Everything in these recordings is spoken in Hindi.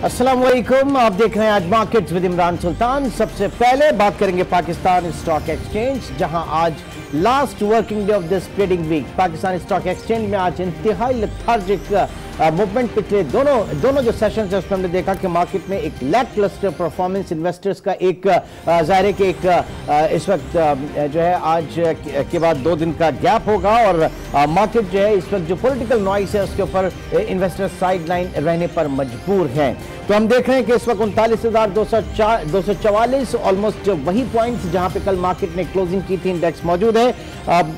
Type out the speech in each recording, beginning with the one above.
अस्सलाम वालेकुम, आप देख रहे हैं आज मार्केट्स विद इमरान सुल्तान। सबसे पहले बात करेंगे पाकिस्तान स्टॉक एक्सचेंज, जहां आज last working day of this trading week Pakistan stock exchange में आज इंतहाई लेथार्जिक मूवमेंट पिछले दोनों जो सेशंस है उसमें हमने देखा कि मार्केट में एक लैक क्लस्टर परफॉर्मेंस, इन्वेस्टर्स का एक ज़ाहिर है कि एक इस वक्त जो है आज के बाद 2 दिन का गैप होगा और मार्केट जो है इस वक्त जो पॉलिटिकल नॉइस है उसके ऊपर इन्वेस्टर्स साइड लाइन रहने पर मजबूर हैं। तो हम देख रहे हैं कि इस वक्त 39,244 ऑलमोस्ट वही पॉइंट्स जहां पे कल मार्केट ने क्लोजिंग की थी, इंडेक्स मौजूद है।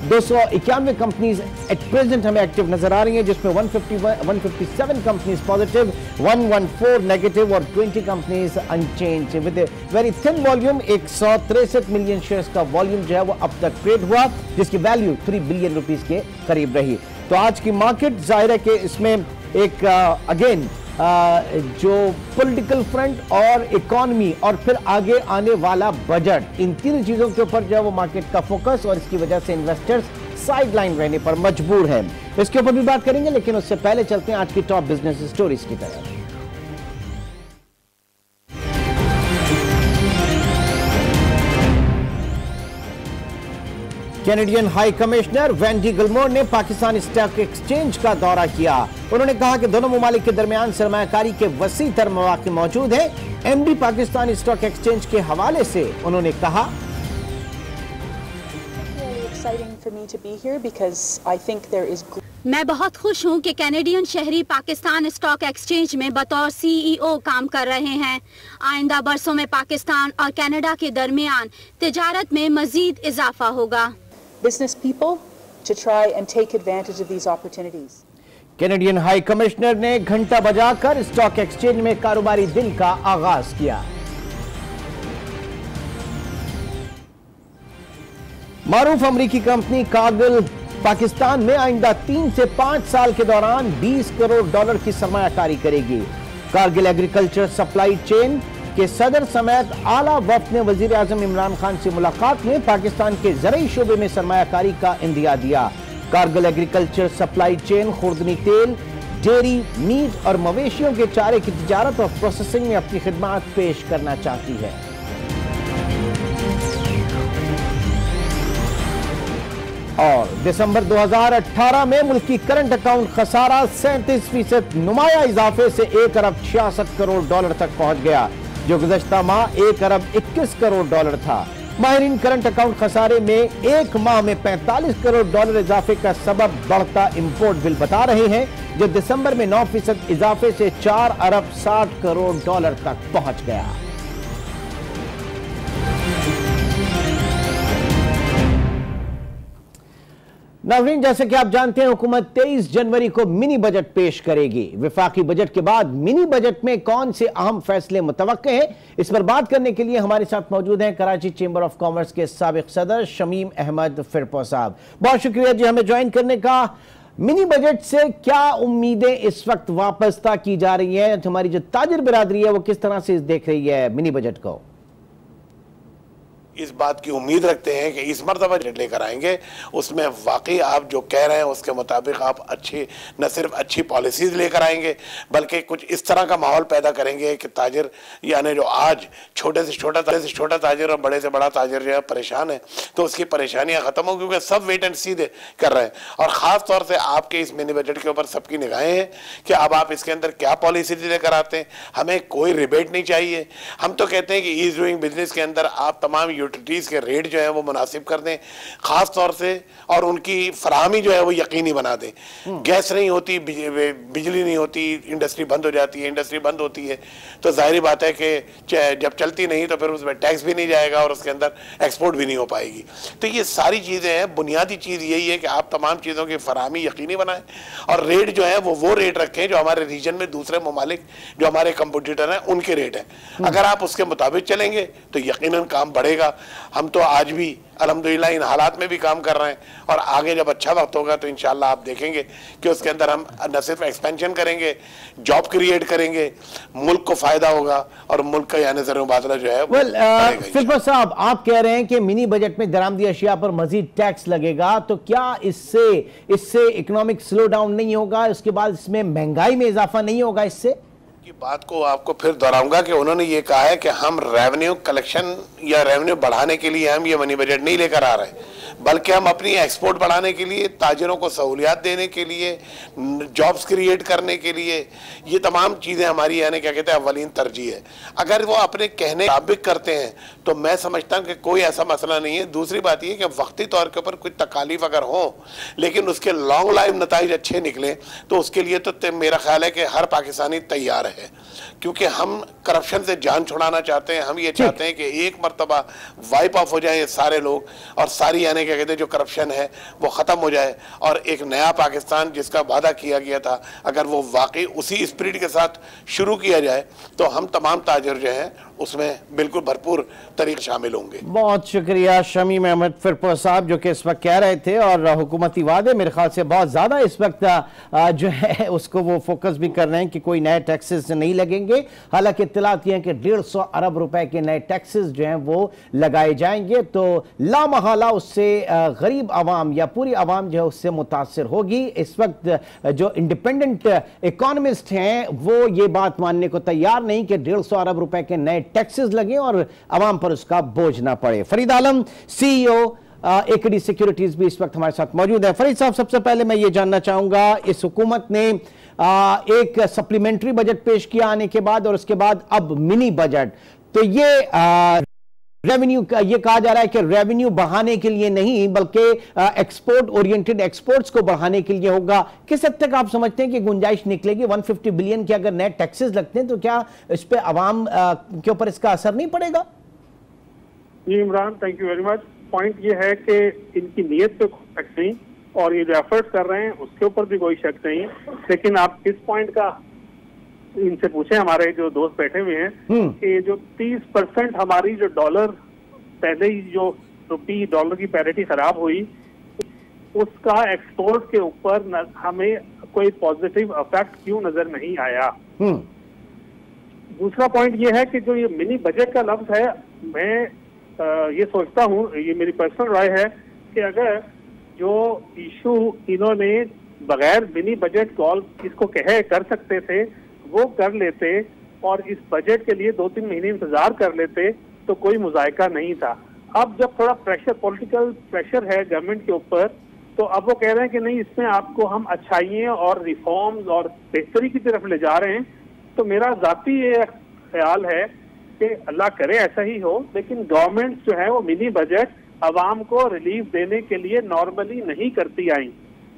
291 कंपनीज एट प्रेजेंट हमें एक्टिव नजर आ रही हैं, जिसमें 157 कंपनीज पॉजिटिव, 114 नेगेटिव और 20 companies unchanged with very thin volume. 163 million shares का वॉल्यूम जो है वो अब तक ट्रेड हुआ, जिसकी वैल्यू 3 बिलियन रुपीस के करीब रही। तो आज की मार्केट जाहिर है कि इसमें एक अगेन जो पॉलिटिकल फ्रंट और इकोनॉमी और फिर आगे आने वाला बजट, इन तीन चीजों के ऊपर जो है वो मार्केट का फोकस, और इसकी वजह से इन्वेस्टर्स साइड लाइन रहने पर मजबूर हैं। इसके ऊपर भी बात करेंगे, लेकिन उससे पहले चलते हैं आज की टॉप बिजनेस स्टोरीज की तरफ। Canadian high commissioner Wendy Gilmour ने पाकिस्तान स्टॉक एक्सचेंज का दौरा किया। उन्होंने कहा कि दोनों ममालिक के दरमियान सरमायाकारी के वसी तर मौके मौजूद हैं। एमडी पाकिस्तान स्टॉक एक्सचेंज के हवाले से उन्होंने कहा, मैं बहुत खुश हूं कि कैनेडियन शहरी पाकिस्तान स्टॉक एक्सचेंज में बतौर सीईओ काम कर रहे हैं। आइंदा बरसों में पाकिस्तान और कनाडा के दरमियान तिजारत में मजीद इजाफा होगा। Business people to try and take advantage of these opportunities. Canadian high commissioner ने घंटा बजाकर स्टॉक एक्सचेंज में कारोबारी दिन का आगाज किया। मारूफ अमरीकी कंपनी कारगिल पाकिस्तान में आइंदा 3 से 5 साल के दौरान $20 करोड़ की सरमायाकारी करेगी। कारगिल एग्रीकल्चर सप्लाई चेन के सदर समेत आला वफ्द ने वजीर आजम इमरान खान से मुलाकात में पाकिस्तान के ज़राई शोबे में सरमायाकारी का इंदिया दिया। कारगिल एग्रीकल्चर सप्लाई चेन खुर्दनी तेल, डेयरी, मीट और मवेशियों के चारे की तिजारत और प्रोसेसिंग में अपनी खिदमात पेश करना चाहती है। और दिसंबर 2018 में मुल्क की करंट अकाउंट खसारा 37% नुमाया इजाफे से $1 अरब 66 करोड़ तक पहुंच गया, जो गुज़श्ता माह $1 अरब 21 करोड़ था। माहिरीन करंट अकाउंट खसारे में एक माह में $45 करोड़ इजाफे का सबब बढ़ता इंपोर्ट बिल बता रहे हैं, जो दिसंबर में 9% इजाफे से $4 अरब 60 करोड़ तक पहुंच गया। नाज़रीन, जैसे कि आप जानते हैं, हुकूमत 23 जनवरी को मिनी बजट पेश करेगी। विफाकी बजट के बाद मिनी बजट में कौन से अहम फैसले मुतवक्के हैं, इस पर बात करने के लिए हमारे साथ मौजूद हैं कराची चेंबर ऑफ कॉमर्स के साबिक सदर शमीम अहमद फिरपो साहब। बहुत शुक्रिया जी हमें ज्वाइन करने का। मिनी बजट से क्या उम्मीदें इस वक्त वापस की जा रही हैं? हमारी जो ताजिर बिरादरी है वो किस तरह से देख रही है मिनी बजट को? इस बात की उम्मीद रखते हैं कि इस मरतबा बजट लेकर आएंगे, उसमें वाकई आप जो कह रहे हैं उसके मुताबिक आप अच्छी, न सिर्फ अच्छी पॉलिसीज लेकर आएंगे, बल्कि कुछ इस तरह का माहौल पैदा करेंगे कि ताजिर, यानी जो आज छोटे से छोटा ताजिर और बड़े से बड़ा ताजिर जो है परेशान है, तो उसकी परेशानियां खत्म हो, क्योंकि सब वेट एंड सी कर रहे हैं। और ख़ास तौर से आपके इस मिनी बजट के ऊपर सबकी निगाहें हैं कि अब आप इसके अंदर क्या पॉलिसीज लेकर आते हैं। हमें कोई रिबेट नहीं चाहिए। हम तो कहते हैं कि ईज डूइंग बिजनेस के अंदर आप तमाम यूटिलिटीज़ के रेट जो है वो मुनासिब कर दें, ख़ास तौर से, और उनकी फराहमी जो है वो यकीनी बना दें। गैस नहीं होती, बिजली नहीं होती, इंडस्ट्री बंद हो जाती है। इंडस्ट्री बंद होती है तो जाहिर बात है कि जब चलती नहीं तो फिर उसमें टैक्स भी नहीं जाएगा और उसके अंदर एक्सपोर्ट भी नहीं हो पाएगी। तो ये सारी चीज़ें हैं। बुनियादी चीज़ यही है कि आप तमाम चीज़ों की फराहमी यकीनी बनाएं और रेट जो है वो रेट रखें जो हमारे रीजन में दूसरे ममालिक जो हमारे कंपटीटर हैं उनके रेट हैं। अगर आप उसके मुताबिक चलेंगे तो यकीनन काम बढ़ेगा। हम तो आज भी अल्हम्दुलिल्लाह इन हालात में भी काम कर रहे हैं, और आगे जब अच्छा वक्त होगा तो इंशाअल्लाह आप देखेंगे कि उसके अंदर हम न सिर्फ एक्सपेंशन करेंगे, जॉब क्रिएट करेंगे, मुल्क को फायदा होगा और मुल्क का यानी ज़र मुबादला जो है फिरपो साहब, आप कह रहे हैं कि मिनी बजट में दरामदी अशिया पर मजीद टैक्स लगेगा, तो क्या इससे इकोनॉमिक स्लो डाउन नहीं होगा? उसके बाद इसमें महंगाई में इजाफा नहीं होगा इससे? की बात को आपको फिर दोहराऊंगा कि उन्होंने ये कहा है कि हम रेवेन्यू कलेक्शन या रेवेन्यू बढ़ाने के लिए हम ये मनी बजट नहीं लेकर आ रहे, बल्कि हम अपनी एक्सपोर्ट बढ़ाने के लिए, ताजिरों को सहूलियात देने के लिए, जॉब्स क्रिएट करने के लिए, ये तमाम चीज़ें हमारी यानी क्या कहते हैं अवलीन तरजीह है। अगर वो अपने कहने मुताबिक करते हैं तो मैं समझता हूँ कि कोई ऐसा मसला नहीं है। दूसरी बात ये कि वक्ती तौर के ऊपर कुछ तकालीफ अगर हो लेकिन उसके लॉन्ग लाइफ नताइज अच्छे निकले तो उसके लिए तो मेरा ख्याल है कि हर पाकिस्तानी तैयार है, क्योंकि हम करप्शन से जान छुड़ाना चाहते हैं। हम ये चाहते हैं कि एक मरतबा वाइप ऑफ हो जाए ये सारे लोग और सारी यानी क्या कहते हैं जो करप्शन है वो ख़त्म हो जाए और एक नया पाकिस्तान जिसका वादा किया गया था अगर वो वाकई उसी स्पिरिट के साथ शुरू किया जाए तो हम तमाम ताजिर जो हैं उसमें बिल्कुल भरपूर तरीके शामिल होंगे। बहुत शुक्रिया शमीम अहमद फिरपुर साहब जो कि इस वक्त कह रहे थे, और हुकूमती वादे मेरे ख्याल से बहुत ज़्यादा इस वक्त जो है उसको वो फोकस भी कर रहे हैं कि कोई नए टैक्सेस नहीं लगेंगे। हालांकि इत्तलात ये है कि 150 अरब रुपए के नए टैक्सेस जो हैं वो लगाए जाएंगे, तो लामहला उससे गरीब आवाम या पूरी आवाम जो है उससे मुतासर होगी। इस वक्त जो इंडिपेंडेंट इकोनॉमिस्ट हैं वो ये बात मानने को तैयार नहीं कि 150 अरब रुपए के नए टैक्सेस लगे और आवाम पर उसका बोझ ना पड़े। फरीद आलम CEO एकेडी सिक्योरिटीज भी इस वक्त हमारे साथ मौजूद है। फरीद साहब, सबसे पहले मैं ये जानना चाहूंगा, इस हुकूमत ने एक सप्लीमेंट्री बजट पेश किया आने के बाद और उसके बाद अब मिनी बजट, तो ये रेवेन्यू का ये कहा जा रहा है कि रेवेन्यू बढ़ाने के लिए नहीं बल्कि एक्सपोर्ट ओरिएंटेड एक्सपोर्ट्स को बढ़ाने के लिए होगा। किस हद तक आप समझते हैं कि गुंजाइश निकलेगी? 150 बिलियन के अगर नेट टैक्सेस लगते हैं तो क्या इस पे आवाम के ऊपर इसका असर नहीं पड़ेगा? जी Imran, thank you very much. Point ये है कि इनकी नीयत पे कोई शक नहीं और ये जो एफर्ट्स कर रहे हैं उसके ऊपर भी कोई शक नहीं, लेकिन आप इस पॉइंट का इनसे पूछे, हमारे जो दोस्त बैठे हुए हैं, कि जो 30% हमारी जो डॉलर पहले ही जो रुपी डॉलर की पैरिटी खराब हुई उसका एक्सपोर्ट के ऊपर हमें कोई पॉजिटिव इफेक्ट क्यों नजर नहीं आया। दूसरा पॉइंट ये है कि जो ये मिनी बजट का लफ्ज है, मैं ये सोचता हूँ, ये मेरी पर्सनल राय है कि अगर जो इशू इन्होंने बगैर मिनी बजट कॉल इसको कहे कर सकते थे वो कर लेते और इस बजट के लिए 2-3 महीने इंतजार कर लेते तो कोई मुजायका नहीं था। अब जब थोड़ा प्रेशर, पॉलिटिकल प्रेशर है गवर्नमेंट के ऊपर, तो अब वो कह रहे हैं कि नहीं, इसमें आपको हम अच्छाइयाँ और रिफॉर्म्स और बेहतरी की तरफ ले जा रहे हैं। तो मेरा जाती ये ख्याल है कि अल्लाह करे ऐसा ही हो, लेकिन गवर्नमेंट जो है वो मिनी बजट आवाम को रिलीफ देने के लिए नॉर्मली नहीं करती आई,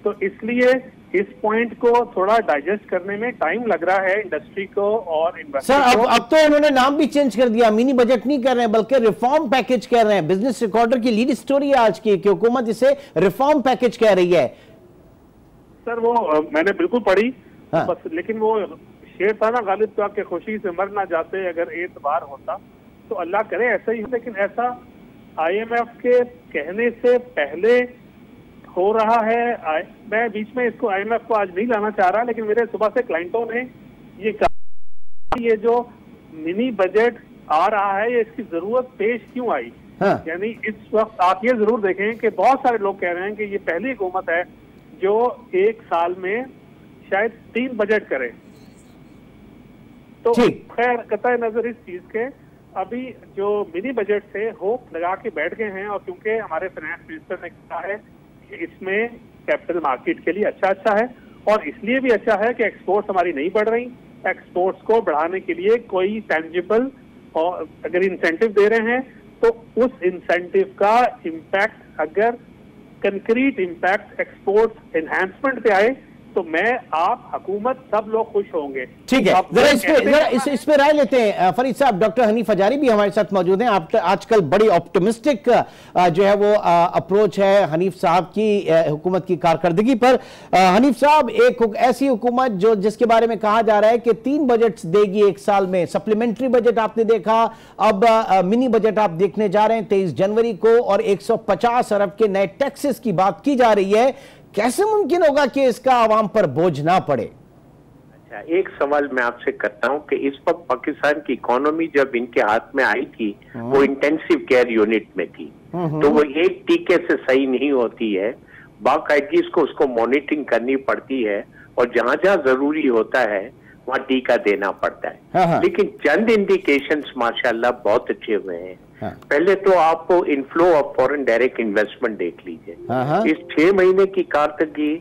तो इसलिए इस पॉइंट को थोड़ा डाइजेस्ट करने में टाइम लग रहा है इंडस्ट्री को और इन्वेस्टर को। अब तो उन्होंने नाम भी चेंज कर दिया, मिनी बजट नहीं कर रहे हैं बल्कि रिफॉर्म पैकेज कह रहे हैं। बिजनेस रिकॉर्डर की लीड स्टोरी है आज की कि हुकूमत इसे रिफॉर्म पैकेज कह रही है। सर वो मैंने बिल्कुल पढ़ी, हाँ। बस लेकिन वो शेर था ना गालिब का कि खुशी से मर ना जाते अगर एतबार होता, तो अल्लाह करे ऐसा ही, लेकिन ऐसा IMF के कहने से पहले हो रहा है। मैं बीच में इसको IMF को आज नहीं लाना चाह रहा, लेकिन मेरे सुबह से क्लाइंटों ने ये कहा ये जो मिनी बजट आ रहा है ये इसकी जरूरत पेश क्यों आई। हाँ। यानी इस वक्त आप ये जरूर देखें कि बहुत सारे लोग कह रहे हैं कि ये पहली हुकूमत है जो एक साल में शायद 3 बजट करे। तो खैर कतई नजर इस चीज के अभी जो मिनी बजट से होप लगा के बैठ गए हैं, और क्योंकि हमारे फाइनेंस मिनिस्टर ने कहा है कि इसमें कैपिटल मार्केट के लिए अच्छा है और इसलिए भी अच्छा है कि एक्सपोर्ट्स हमारी नहीं बढ़ रही। एक्सपोर्ट्स को बढ़ाने के लिए कोई टेंजिबल और अगर इंसेंटिव दे रहे हैं तो उस इंसेंटिव का इम्पैक्ट, अगर कंक्रीट इम्पैक्ट एक्सपोर्ट्स एनहांसमेंट पे आए तो मैं, आप, हुकूमत, सब लोग खुश होंगे। ठीक है, जरा इस पे राय लेते हैं फरीद साहब। डॉक्टर हनीफ हजारी भी हमारे साथ मौजूद हैं। आजकल बड़ी ऑप्टिमिस्टिक जो है वो अप्रोच है हनीफ साहब की हुकूमत की कारकर्दगी पर। हनीफ साहब, एक ऐसी हुकूमत जो जिसके बारे में कहा जा रहा है कि 3 बजट देगी एक साल में, सप्लीमेंट्री बजट आपने देखा, अब मिनी बजट आप देखने जा रहे हैं 23 जनवरी को, और 150 अरब के नए टैक्सेस की बात की जा रही है। कैसे मुमकिन होगा कि इसका आवाम पर बोझ ना पड़े? अच्छा, एक सवाल मैं आपसे करता हूं कि इस वक्त पाकिस्तान की इकोनॉमी जब इनके हाथ में आई थी वो इंटेंसिव केयर यूनिट में थी, तो वो एक टीके से सही नहीं होती है, बाकायदगी उसको मॉनिटरिंग करनी पड़ती है, और जहां जहां जरूरी होता है वहाँ टीका देना पड़ता है। हाँ। लेकिन चंद इंडिकेशंस माशाल्लाह बहुत अच्छे हुए हैं। हाँ। पहले तो आप inflow of foreign direct investment देख लीजिए। हाँ। इस 6 महीने की कारकर्दगी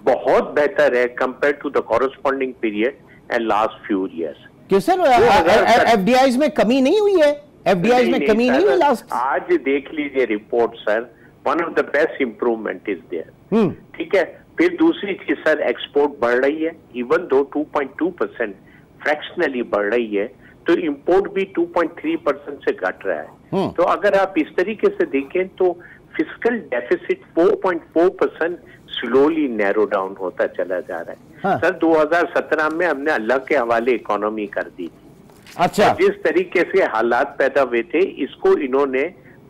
बहुत बेहतर है compare to the corresponding period and last few years. क्यों सर एफडीआईज में कमी नहीं हुई है? एफडीआईज में कमी नहीं हुई लास्ट? आज देख लीजिए report sir, one of the best improvement is there. ठीक है, फिर दूसरी चीज सर, एक्सपोर्ट बढ़ रही है, इवन दो 2.2% फ्रैक्शनली बढ़ रही है, तो इंपोर्ट भी 2.3% से घट रहा है। तो अगर आप इस तरीके से देखें तो fiscal deficit 4.4% slowly narrow down होता चला जा रहा है। हाँ। सर 2017 में हमने अल्लाह के हवाले इकोनॉमी कर दी थी। अच्छा, जिस तरीके से हालात पैदा हुए थे, इसको इन्होंने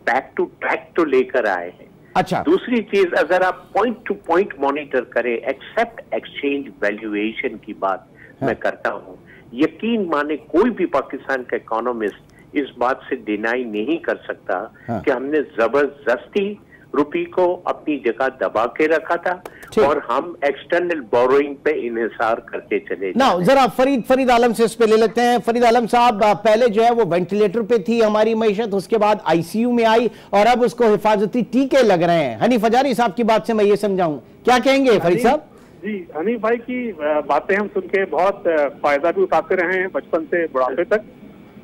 बैक टू ट्रैक तो लेकर आए हैं। अच्छा, दूसरी चीज, अगर आप पॉइंट टू पॉइंट मॉनिटर करें, एक्सेप्ट एक्सचेंज वैल्यूएशन की बात मैं करता हूं, यकीन माने कोई भी पाकिस्तान का इकोनॉमिस्ट इस बात से डिनाई नहीं कर सकता कि हमने जबरदस्ती रुपये को अपनी जगह दबा के रखा था और हम एक्सटर्नल बोरोइंग पे इन्हिसार करते चले ना। जरा फरीद आलम से इस पे ले लेते हैं। फरीद आलम साहब, पहले जो है वो वेंटिलेटर पे थी हमारी मईशत, उसके बाद आईसीयू में आई और अब उसको हिफाजती टीके लग रहे हैं। हनीफ हजारी साहब की बात से मैं ये समझाऊं, क्या कहेंगे फरीद साहब? जी, हनीफ भाई की बातें हम सुन के बहुत फायदा भी उठाते रहे हैं बचपन से बुढ़ापे तक,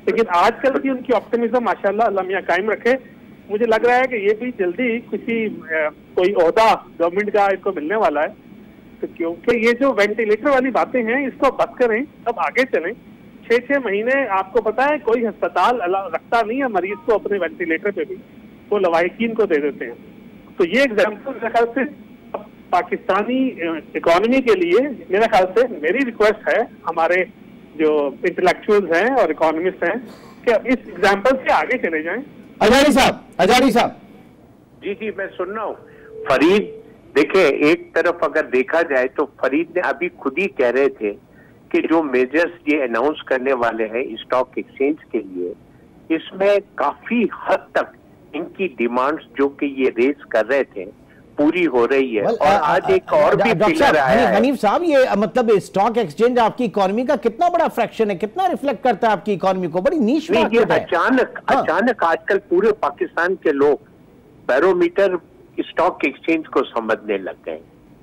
लेकिन आजकल की उनकी ऑप्टिमिज्म माशाल्लाह अल्लाह मियां कायम रखे। मुझे लग रहा है कि ये भी जल्दी किसी कोई ओहदा गवर्नमेंट का इनको मिलने वाला है। तो क्योंकि ये जो वेंटिलेटर वाली बातें हैं इसको बंद करें, अब आगे चलें। 6-6 महीने आपको पता है कोई अस्पताल रखता नहीं है मरीज को अपने वेंटिलेटर पे भी, वो लवाहिकीन को दे देते हैं। तो ये एग्जाम्पल मेरे ख्याल से पाकिस्तानी इकोनॉमी के लिए, मेरे ख्याल से मेरी रिक्वेस्ट है हमारे जो इंटेलेक्चुअल्स हैं और इकोनॉमिस्ट हैं कि अब इस एग्जाम्पल से आगे चले जाएं। हजारी साहब। जी, मैं सुन रहा हूँ। फरीद, देखिए एक तरफ अगर देखा जाए तो फरीद ने अभी खुद ही कह रहे थे कि जो मेजर्स ये अनाउंस करने वाले हैं स्टॉक एक्सचेंज के लिए, इसमें काफी हद तक इनकी डिमांड्स जो कि ये रेज कर रहे थे पूरी हो रही है। और आज एक और भी पिलर आया है। हनीफ साहब, ये मतलब स्टॉक एक्सचेंज आपकी इकोनॉमी का कितना बड़ा फ्रैक्शन है, कितना रिफ्लेक्ट करता है आपकी इकोनॉमी को? बड़ी नीश मार्केट है। अचानक आजकल पूरे पाकिस्तान के लोग बैरोमीटर स्टॉक एक्सचेंज को समझने लग गए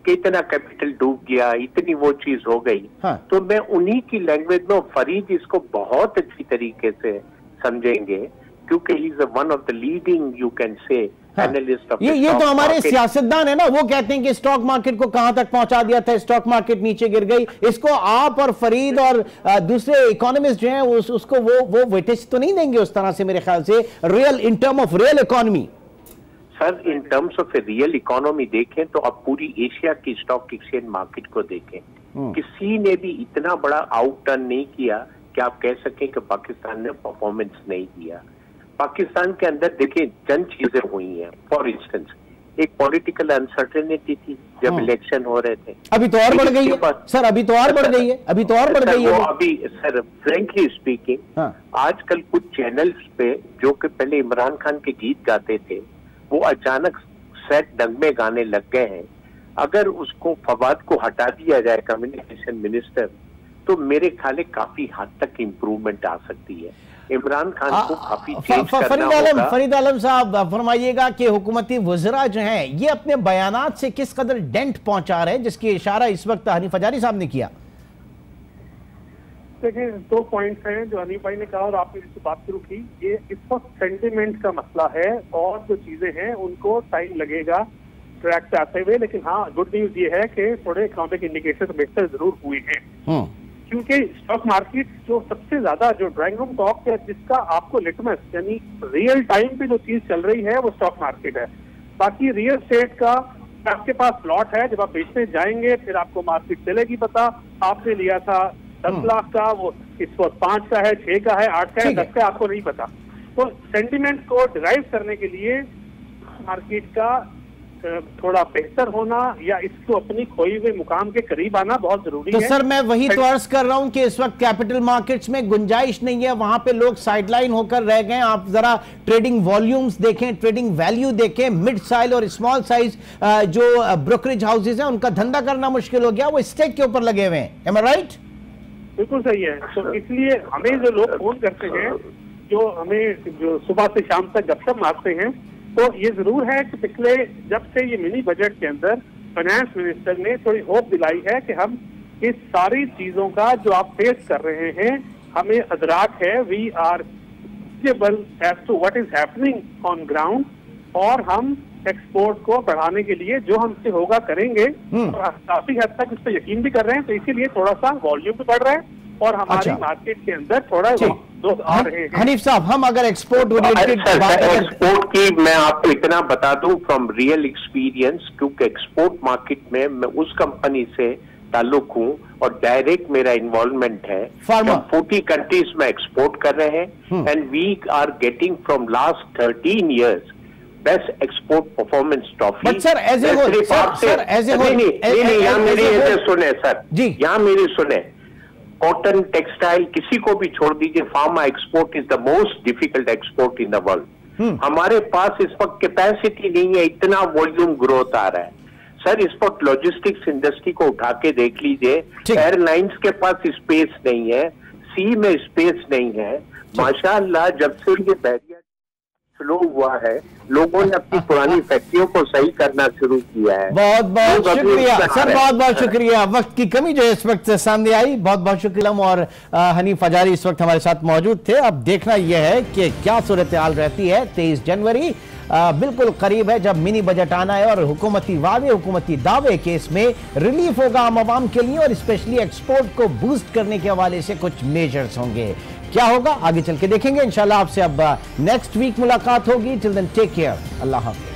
कि इतना कैपिटल डूब गया, इतनी वो चीज हो गई। तो मैं उन्हीं की लैंग्वेज में, फरीद इसको बहुत अच्छी तरीके से समझेंगे क्योंकि he is one of the leading you can say analyst of ये तो हमारे सियासतदान है ना, वो कहते हैं कि स्टॉक मार्केट को कहां तक पहुंचा दिया था, स्टॉक मार्केट नीचे गिर गई। इसको आप और फरीद और दूसरे इकोनॉमिस्ट जो हैं उसको वो वेटेज तो नहीं देंगे उस तरह से मेरे ख्याल से, real in term of real economy. Sir in terms of real economy देखें तो आप पूरी एशिया की स्टॉक एक्सचेंज मार्केट को देखें, किसी ने भी इतना बड़ा आउट टर्न नहीं किया कि आप कह सकें कि पाकिस्तान ने परफॉर्मेंस नहीं दिया। पाकिस्तान के अंदर देखिए चंद चीजें हुई हैं। फॉर इंस्टेंस, एक पॉलिटिकल अनसर्टेनिटी थी जब इलेक्शन हो रहे थे। अभी तो और बढ़ गई है सर, अभी तो और बढ़ गई है, अभी तो और बढ़ गई है। अभी सर फ्रेंकली स्पीकिंग, आजकल कुछ चैनल्स पे जो कि पहले इमरान खान के गीत गाते थे, वो अचानक सैड नगमे गाने लग गए हैं। अगर उसको फवाद को हटा दिया जाए कम्युनिकेशन मिनिस्टर, तो मेरे ख्याल है काफी हद तक इम्प्रूवमेंट आ सकती है। इमरान खान को काफी चेंज करना होगा। फरीद आलम साहब फरमाइएगा कि हुकूमती वज़रा जो हैं ये अपने बयानात से किस कदर डेंट पहुंचा रहे हैं, जिसकी इशारा इस वक्त हनीफ हजारी साहब ने किया। देखिए 2 पॉइंट्स हैं जो हनीफ भाई ने कहा और आपने जिससे बात शुरू की। ये इस वक्त सेंटिमेंट का मसला है और जो चीजें हैं उनको टाइम लगेगा ट्रैक पे आते हुए, लेकिन हाँ गुड न्यूज ये है कि थोड़े इकोनॉमिक इंडिकेटर बेहतर जरूर हुए हैं। क्योंकि स्टॉक मार्केट जो सबसे ज्यादा जो ड्राइंग रूम टॉक है, जिसका आपको लिटमस यानी रियल टाइम पे जो चीज चल रही है वो स्टॉक मार्केट है। बाकी रियल एस्टेट का आपके पास प्लॉट है, जब आप बेचने जाएंगे फिर आपको मार्केट चलेगी पता। आपने लिया था 10 लाख का, वो इस वक्त 5 का है, 6 का है, 8 का है, 10 का, आपको नहीं पता। तो सेंटिमेंट को डिराइव करने के लिए मार्केट का थोड़ा बेहतर होना या इसको अपनी खोई हुए मुकाम के करीब आना बहुत जरूरी है। तो सर मैं वही तो अर्ज कर रहा हूं कि इस वक्त कैपिटल मार्केट्स में गुंजाइश नहीं है, वहां पे लोग साइडलाइन होकर रह गए। आप जरा ट्रेडिंग वॉल्यूम्स देखें, ट्रेडिंग वैल्यू देखें, मिड साइज और स्मॉल साइज जो ब्रोकरेज हाउसेज हैं उनका धंधा करना मुश्किल हो गया, वो स्टेक के ऊपर लगे हुए हैं। एम आई राइट? बिल्कुल सही है। तो इसलिए हमें जो लोग फोन करते हैं, जो हमें जो सुबह से शाम तक गपशप मारते हैं, तो ये जरूर है कि पिछले जब से ये मिनी बजट के अंदर फाइनेंस मिनिस्टर ने थोड़ी होप दिलाई है कि हम इस सारी चीजों का जो आप फेस कर रहे हैं, हमें अदराक है, we are able as to what is happening on ground, और हम एक्सपोर्ट को बढ़ाने के लिए जो हमसे होगा करेंगे, और काफी हद तक इस पर यकीन भी कर रहे हैं। तो इसीलिए थोड़ा सा वॉल्यूम भी बढ़ रहा है और हमारी मार्केट के अंदर थोड़ा लोग आ रहे हैं। हनीफ साहब, हम अगर एक्सपोर्ट एक्सपोर्ट की मैं आपको इतना बता दूं फ्रॉम रियल एक्सपीरियंस, क्योंकि एक्सपोर्ट मार्केट में मैं उस कंपनी से ताल्लुक हूं और डायरेक्ट मेरा इन्वॉल्वमेंट है। 40 कंट्रीज में एक्सपोर्ट कर रहे हैं and we are getting from last 13 years best export performance trophy. Sir as a whole, sir as a whole, यहाँ मेरी सुने सर जी, यहाँ मेरी सुने, कॉटन टेक्सटाइल किसी को भी छोड़ दीजिए, pharma export is the most difficult export in the world. हमारे पास इस वक्त कैपेसिटी नहीं है, इतना वॉल्यूम ग्रोथ आ रहा है। सर इस वक्त लॉजिस्टिक्स इंडस्ट्री को उठा के देख लीजिए, एयरलाइंस के पास स्पेस नहीं है, सी में स्पेस नहीं है। माशाअल्लाह जब से ये बैरियर स्लो हुआ है, लोगों ने अपनी पुरानी फैक्ट्रियों को सही करना शुरू किया है। बहुत बहुत शुक्रिया सर, बहुत बहुत शुक्रिया। वक्त की कमी जो इस वक्त सामने आई, बहुत बहुत शुक्रिया। और हनीफ हजारी इस वक्त हमारे साथ मौजूद थे। अब देखना यह है कि क्या सूरत हाल रहती है। 23 जनवरी बिल्कुल करीब है जब मिनी बजट आना है और हुकूमती वादे, हुकूमती दावे के इसमें रिलीफ होगा आम आवाम के लिए, और स्पेशली एक्सपोर्ट को बूस्ट करने के हवाले से कुछ मेजर्स होंगे। क्या होगा आगे चल के देखेंगे इंशाल्लाह। आपसे अब नेक्स्ट वीक मुलाकात होगी। टिल देन टेक केयर, अल्लाह हाफ़िज़।